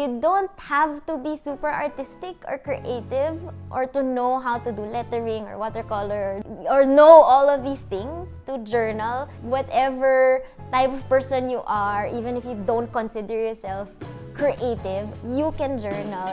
you don't have to be super artistic or creative or to know how to do lettering or watercolor or know all of these things to journal. Whatever type of person you are, even if you don't consider yourself creative, you can journal.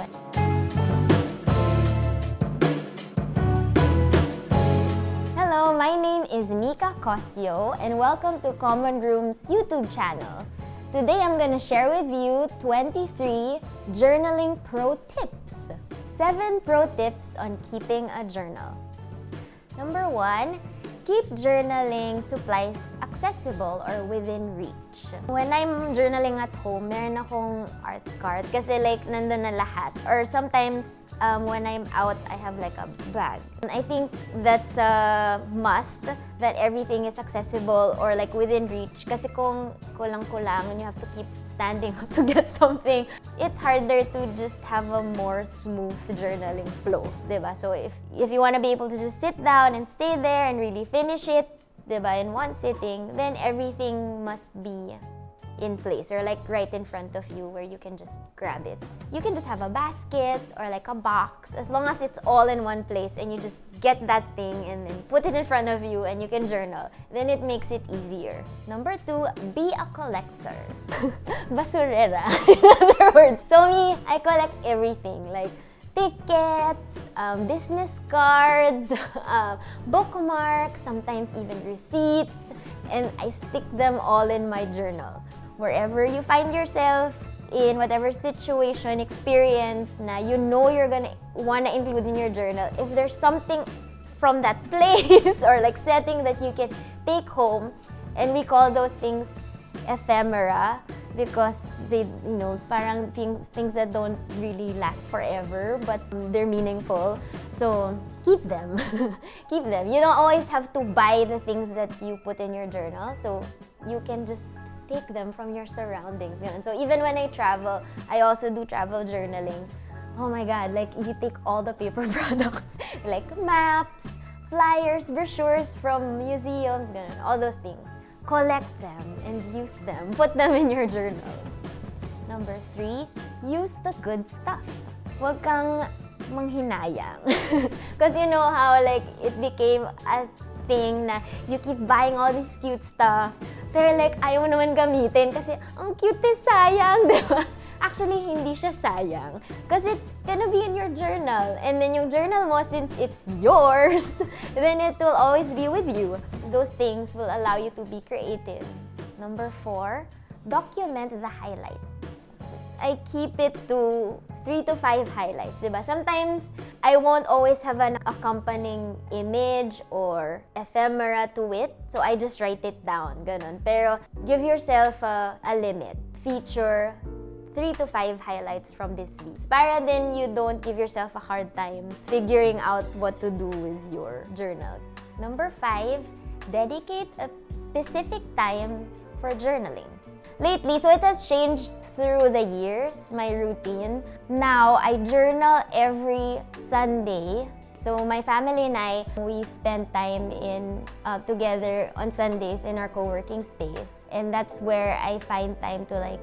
Hello, my name is Nica Cosio and welcome to Common Room's YouTube channel. Today I'm gonna share with you 23 journaling pro tips. 7 pro tips on keeping a journal. Number 1, keep journaling supplies accessible or within reach. When I'm journaling at home, meron akong art card kasi like nandun na lahat. Or sometimes when I'm out, I have like a bag. And I think that's a must that everything is accessible or like within reach. Kasi kung kulang-kulang and you have to keep standing up to get something, it's harder to just have a more smooth journaling flow, diba? So if you want to be able to just sit down and stay there and really finish it, diba, in one sitting, then everything must be in place or like right in front of you where you can just grab it. You can just have a basket or like a box as long as it's all in one place and you just get that thing and then put it in front of you and you can journal. Then it makes it easier. Number 2, be a collector. Basurera, in other words. So me, I collect everything like tickets, business cards, bookmarks, sometimes even receipts, and I stick them all in my journal. Wherever you find yourself, in whatever situation, experience na you know you're gonna wanna include in your journal, if there's something from that place or like setting that you can take home, and we call those things ephemera because they, you know, parang things that don't really last forever, but they're meaningful. So keep them. Keep them. You don't always have to buy the things that you put in your journal, so you can just take them from your surroundings. So even when I travel, I also do travel journaling. Oh my God, like you take all the paper products, like maps, flyers, brochures from museums, all those things. Collect them and use them. Put them in your journal. Number 3, use the good stuff. Huwag kang manghinayang. Because you know how like it became a thing na you keep buying all this cute stuff, pero like ayaw mo naman gamitin kasi ang cute eh, sayang, diba? Actually, hindi siya sayang because it's gonna be in your journal. And then yung journal mo, since it's yours, then it will always be with you. Those things will allow you to be creative. Number 4, document the highlights. I keep it to 3 to 5 highlights, diba? Sometimes, I won't always have an accompanying image or ephemera to it, so I just write it down, ganon. Pero, give yourself a limit. Feature 3 to 5 highlights from this week. Para then you don't give yourself a hard time figuring out what to do with your journal. Number 5, dedicate a specific time for journaling. Lately, so it has changed through the years, my routine. Now, I journal every Sunday. So my family and I, we spend time together on Sundays in our co-working space. And that's where I find time to like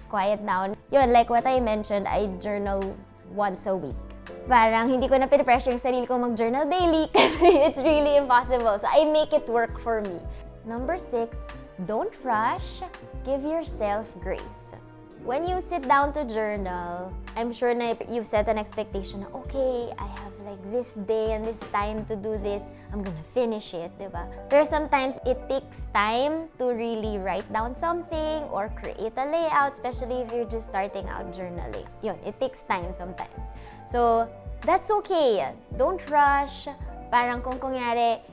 quiet down. Yun, like what I mentioned, I journal once a week. Parang hindi ko na pinipressure yung sarili ko mag-journal daily kasi it's really impossible. So I make it work for me. Number 6, don't rush. Give yourself grace. When you sit down to journal, I'm sure na you've set an expectation na, okay, I have like this day and this time to do this. I'm gonna finish it, diba? Pero sometimes it takes time to really write down something or create a layout, especially if you're just starting out journaling. Yun, it takes time sometimes. So, that's okay. Don't rush. Parang kung kunyari,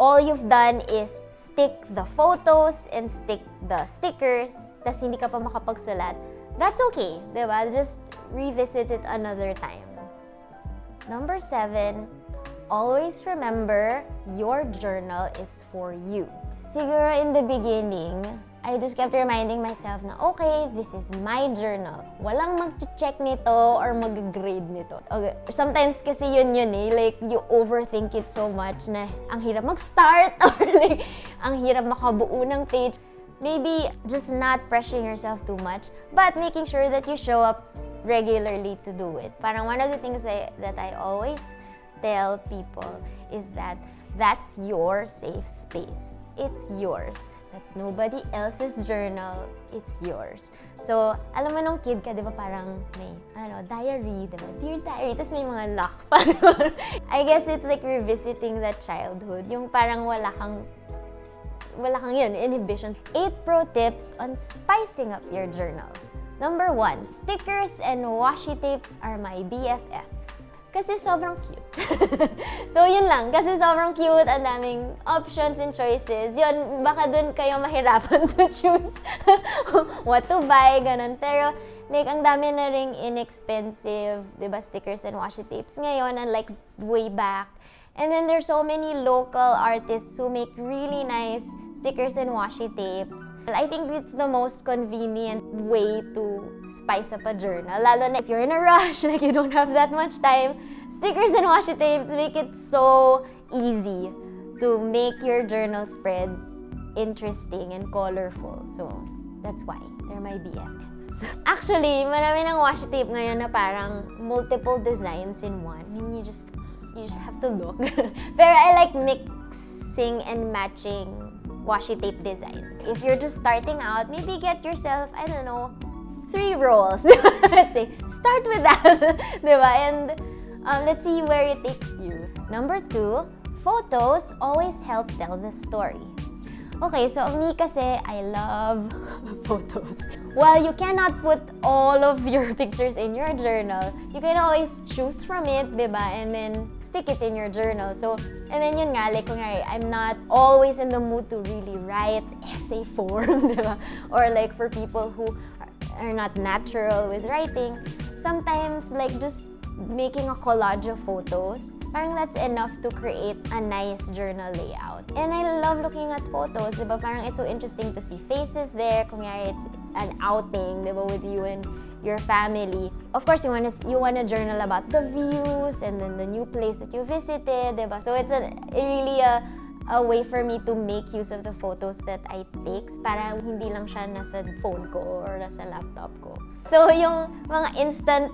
all you've done is stick the photos and stick the stickers, tas hindi ka pa makapagsulat, that's okay, diba? Just revisit it another time. Number 7, always remember your journal is for you. Siguro in the beginning, I just kept reminding myself na, okay, this is my journal. Walang mag-check nito or mag-grade nito. Okay. Sometimes kasi yun eh, like you overthink it so much na ang hirap mag-start or like ang hirap makabuo ng page. maybe just not pressuring yourself too much, but making sure that you show up regularly to do it. Parang one of the things that I always tell people is that that's your safe space. It's yours. That's nobody else's journal. It's yours. So, alam mo nung kid ka, di ba parang may, diary, di ba? Dear diary, tapos may mga lock pa, di ba? I guess it's like revisiting that childhood. Yung parang wala kang yun, inhibition. 8 pro tips on spicing up your journal. Number 1, stickers and washi tapes are my BFFs. Kasi sobrang cute. So, yun lang. Kasi sobrang cute, ang daming options and choices. Yun, baka dun kayo mahirapan to choose what to buy, ganun. Pero, like, ang dami na ring inexpensive, diba, stickers and washi tapes ngayon, unlike way back. And then, there's so many local artists who make really nice stickers and washi tapes. I think it's the most convenient way to spice up a journal. Lalo na if you're in a rush, like you don't have that much time, stickers and washi tapes make it so easy to make your journal spreads interesting and colorful. So, that's why they're my BFFs. Actually, marami ng washi tape ngayon na parang multiple designs in one. I mean, you just have to look. Pero I like mixing and matching washi tape design. If you're just starting out, maybe get yourself, 3 rolls. Let's say, start with that. Diba? And let's see where it takes you. Number 2, photos always help tell the story. Okay, so me kasi, I love photos. While you cannot put all of your pictures in your journal, you can always choose from it, diba? And then stick it in your journal. So, and then yun nga, like, I'm not always in the mood to really write essay form, diba? Or like for people who are not natural with writing, sometimes like just making a collage of photos, parang that's enough to create a nice journal layout. And I love looking at photos, diba? Parang it's so interesting to see faces there. Kunyari, it's an outing, diba, with you and your family. Of course, you wanna journal about the views and then the new place that you visited, diba? So it's really a way for me to make use of the photos that I take para hindi lang siya nasa phone ko or nasa laptop ko. So yung mga instant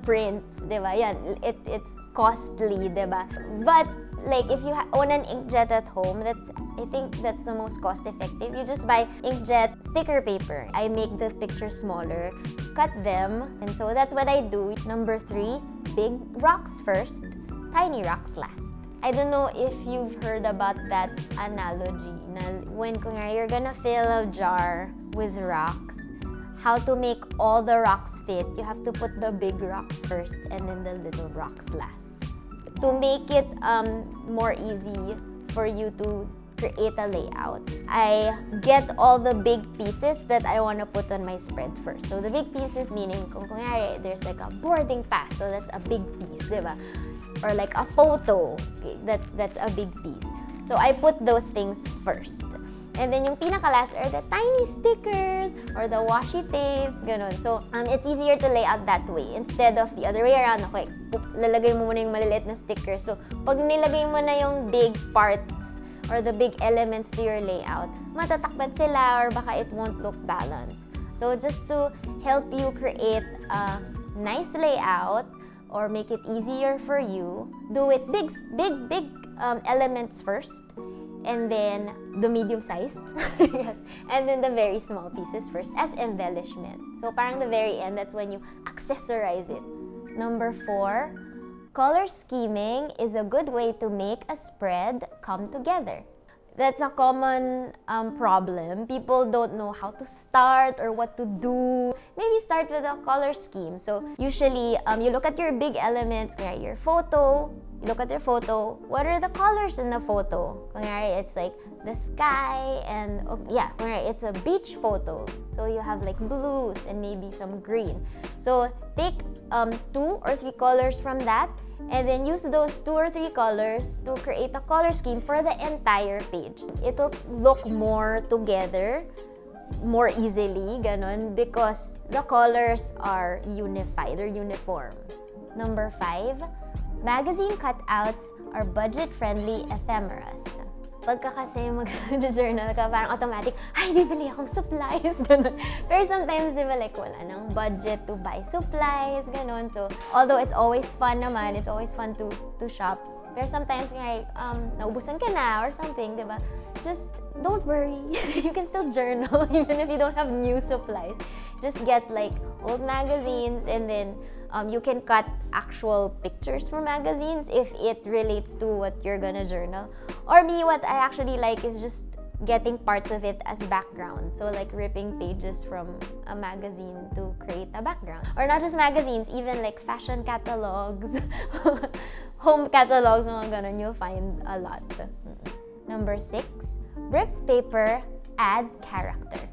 prints, diba? Yan, it's costly, diba? But like if you own an inkjet at home, I think that's the most cost effective. You just buy inkjet sticker paper. I make the pictures smaller, cut them, and so that's what I do. Number 3, big rocks first, tiny rocks last. I don't know if you've heard about that analogy na when you're gonna fill a jar with rocks, how to make all the rocks fit, you have to put the big rocks first and then the little rocks last. To make it more easy for you to create a layout, I get all the big pieces that I want to put on my spread first. So the big pieces meaning kung there's like a boarding pass, so that's a big piece, diba? Or like a photo, that's a big piece. So I put those things first. And then yung pinaka-last are the tiny stickers or the washi tapes, ganun. So, it's easier to lay out that way instead of the other way around. Okay, lalagay mo muna yung maliliit na sticker. So, pag nilagay mo na yung big parts or the big elements to your layout, matatakbat sila or baka it won't look balanced. So, just to help you create a nice layout or make it easier for you, do it big elements first. And then the medium-sized, yes, and then the very small pieces first as embellishment. So parang the very end, that's when you accessorize it. Number 4, color scheming is a good way to make a spread come together. That's a common problem. People don't know how to start or what to do. Maybe start with a color scheme. So usually, you look at your big elements, your photo. You look at your photo, what are the colors in the photo? It's like the sky and, it's a beach photo. So you have like blues and maybe some green. So take 2 or 3 colors from that and then use those 2 or 3 colors to create a color scheme for the entire page. It'll look more together, more easily, ganon, because the colors are unified or uniform. Number 5, magazine cutouts are budget-friendly ephemeras. pagka kasi mag-journal ka, parang automatic, ay, bibili akong supplies, gano'n. Pero sometimes, di ba, like, wala nang budget to buy supplies, gano'n. So, although it's always fun naman, it's always fun to shop, pero sometimes, like, naubusan ka na or something, di ba? Just don't worry. You can still journal even if you don't have new supplies. Just get like old magazines, and then you can cut actual pictures from magazines if it relates to what you're gonna journal. Or me, what I actually like is just getting parts of it as background. So like ripping pages from a magazine to create a background. Or not just magazines, even like fashion catalogs, home catalogs, mga ganun, you'll find a lot. Number 6, ripped paper, add character.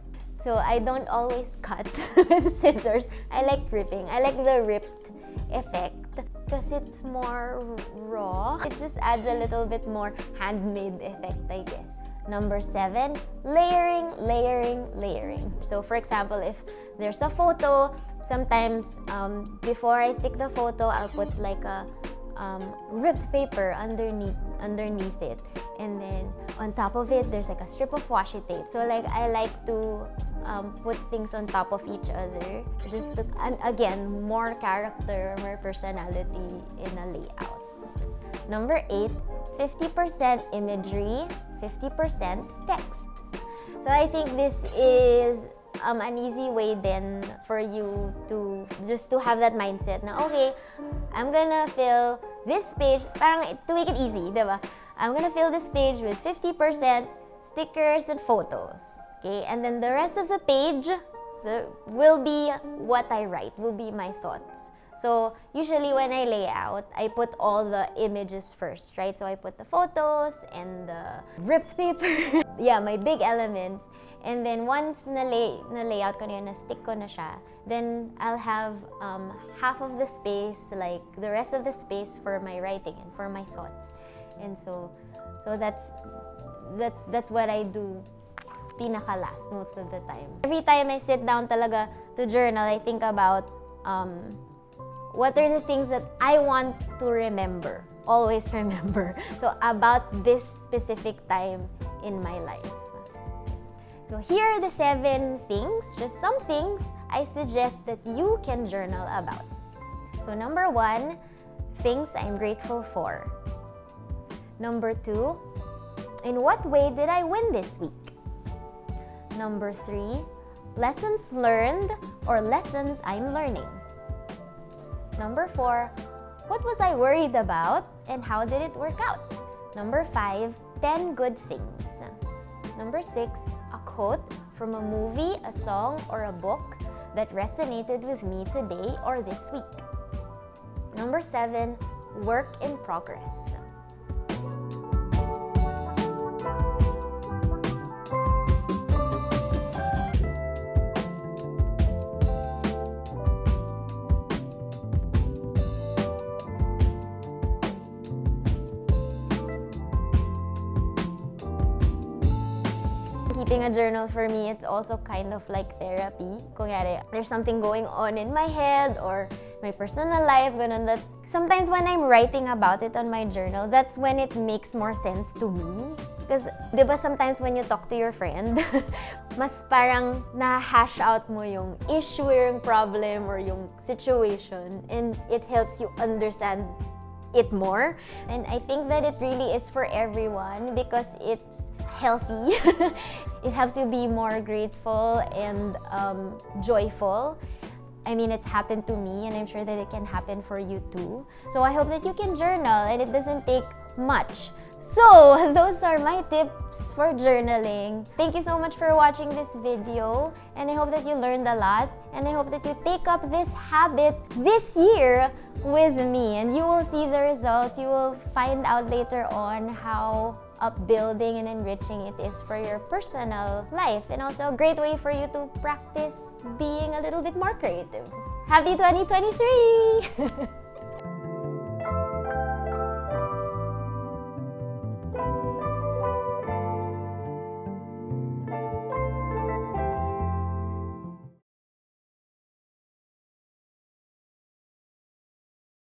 So I don't always cut with scissors. I like ripping. I like the ripped effect because it's more raw. It just adds a little bit more handmade effect, I guess. Number 7, layering, layering, layering. So for example, if there's a photo, sometimes before I stick the photo, I'll put like a ripped paper underneath it, and then on top of it there's like a strip of washi tape. So like I like to put things on top of each other, just to, and again, more character, more personality in a layout. Number 8, 50% imagery, 50% text. So I think this is an easy way then for you to just to have that mindset na, okay, I'm gonna fill this page, parang to make it easy, diba? I'm gonna fill this page with 50% stickers and photos, okay? And then the rest of the page will be what I write, will be my thoughts. So usually when I lay out, I put all the images first, right? So I put the photos and the ripped paper, yeah, my big elements. And then once na-lay out ko na yun, na-stick ko na siya, then I'll have half of the space, like the rest of the space for my writing and for my thoughts. And so that's what I do pinaka-last most of the time. Every time I sit down talaga to journal, I think about what are the things that I want to remember, always remember. So about this specific time in my life. So here are the 7 things, just some things I suggest that you can journal about. So number 1, things I'm grateful for. Number 2, in what way did I win this week? Number 3, lessons learned or lessons I'm learning. Number 4, what was I worried about and how did it work out? Number 5, 10 good things. Number 6, a quote from a movie, a song, or a book that resonated with me today or this week. Number 7, work in progress. Keeping a journal for me, it's also kind of like therapy. Kunyari, there's something going on in my head or my personal life, ganun, that sometimes when I'm writing about it on my journal, that's when it makes more sense to me. Because, di ba, sometimes when you talk to your friend, mas parang na-hash out mo yung issue, yung problem, or yung situation, and it helps you understand it more. And I think that it really is for everyone because it's healthy. It helps you be more grateful and joyful. I mean, it's happened to me and I'm sure that it can happen for you too. So I hope that you can journal and it doesn't take much. So those are my tips for journaling. Thank you so much for watching this video and I hope that you learned a lot and I hope that you take up this habit this year with me and you will see the results. You will find out later on how upbuilding and enriching it is for your personal life and also a great way for you to practice being a little bit more creative. Happy 2023!